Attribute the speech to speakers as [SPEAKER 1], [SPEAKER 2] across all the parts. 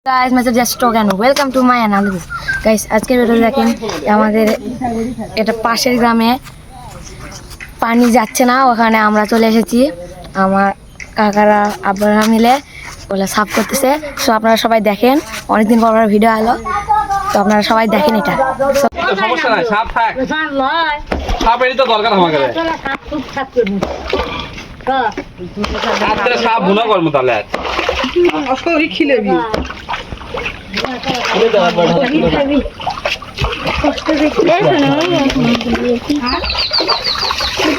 [SPEAKER 1] Guys मैं just talk and welcome to my analysis guys আজকের video দেখেন আমাদের এটা পাশের গ্রামে পানি যাচ্ছে না ওখানে আমরা চলে এসেছি আমার কাকারা আব্বারা মিলে ওলা সাফ করতেছে সো আপনারা সবাই দেখেন অনেকদিন পর ভিডিও আলো তো আপনারা সবাই দেখেন এটা
[SPEAKER 2] সমস্যা নাই সাপ থাক সাপ এর তো দরকার আমাকে সাপ খুব সাপ করব আত্রা সাপ ভুনা করব তাহলে অস্করি খিলেবি ये दादा बढ़ा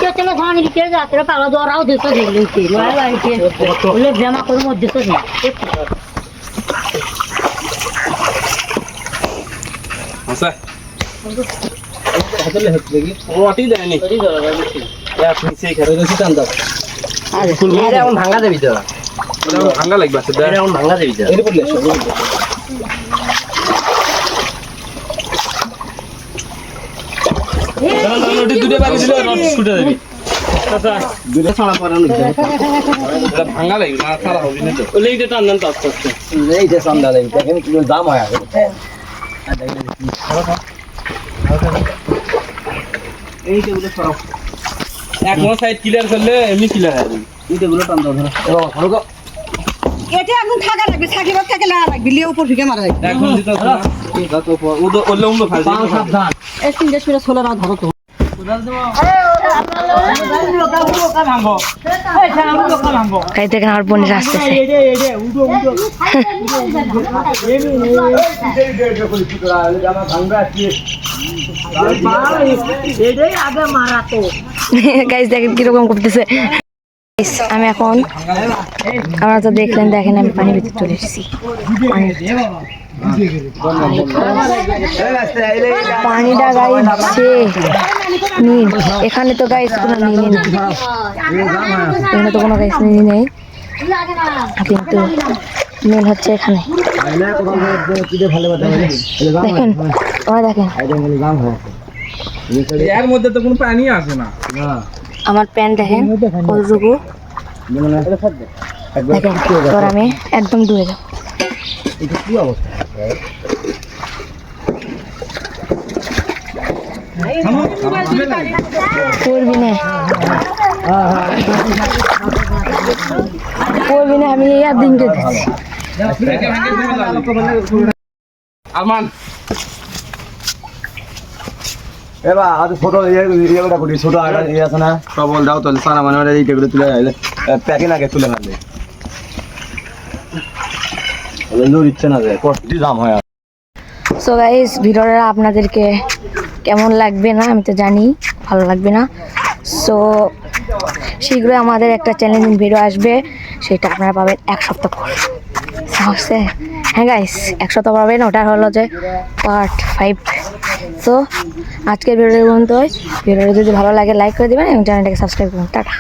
[SPEAKER 3] तो चलो खान रिके जाते रहा पाला दोराव देता देख लेते वाला वाला के बोले जमा करो मत देता नहीं
[SPEAKER 2] अच्छा हाथ ले हाथ लगी वो आटी देनी या नीचे करे तो सिकंदर अरे मेरे उन भांगा देबी तो भांगा লাগবে আছে मेरे उन भांगा देबी तो এর বললে রোটি দুটো বাকি ছিল রড ছুটে দেবি আচ্ছা দুটো ছাড়া পারা না এটা ভাঙা লাগবে না ছাড়া হবে না তো ওই যে টান টান আস্তে আস্তে এই যে সামনে লাগবে দেখেন কি জাম হয় আগে এই যে গুলো সরাও এক কোন সাইড ক্লিয়ার করলে এমনি ক্লিয়ার হবে এই যে গুলো টান দাও ধরো ধরো
[SPEAKER 4] এটা এখন থাকা লাগবে থাকিবার থাকে লাগা লাগবে লিয়ে উপর থেকে মারা লাগবে
[SPEAKER 2] এখন দিতে হবে এই দাও তো ওলে উমলো ফাল দিই সাবধান
[SPEAKER 4] এই তিনটা সুরা ছোলা না ধরো তো
[SPEAKER 1] গাইস দেখেন আমার বোন আসতেছে গাইস দেখেন কিরকম করতেছে আমি এখন আপনারা তো দেখলেন দেখেন আমি পানির ভিতরে চলে এসেছি পানিটা গাইছে নীল এখানে তো গাইস কোনো নীল নেই এখানে তো কোনো গাইস নীল নেই কিন্তু নীল হচ্ছে এখানে দেখেন ওরা দেখেন
[SPEAKER 2] এর মধ্যে তো কোনো পানি আসে না
[SPEAKER 1] আমার প্যান্ট দেখেন কতটুকু দেখেন তোর আমি একদম দূরে যাবো
[SPEAKER 2] কি অবস্থা
[SPEAKER 1] করবি না করবি না আমি এই দিনকে দিচ্ছি
[SPEAKER 2] আরমান
[SPEAKER 5] এবা আজ ছোট ইয়েটা করি ছোট আটা ইয়ে আছে না সবল দাও তাহলে সারা মানে ওটা এইটা করে তুলে আইলে প্যাকে না তুলে মারলে লোর ইচ্ছে না যায় কষ্টি দাম হয়
[SPEAKER 1] সো গাইস ভিডিওটা আপনাদেরকে কেমন লাগবে না আমি তো জানি ভালো লাগবে না সো শীঘ্রই আমাদের একটা চ্যালেঞ্জিং ভিডিও আসবে সেটা আপনারা পাবেন এক সপ্তাহ পর সাহসে হ্যাঁ গাইস এক সপ্তাহ পাবেন ওটা হলো যে পার্ট 5 তো আজকের ভিডিওটা পর্যন্ত ভিডিওটা যদি ভালো লাগে লাইক করে দিবেন এবং চ্যানেলটাকে সাবস্ক্রাইব করুন টাটা।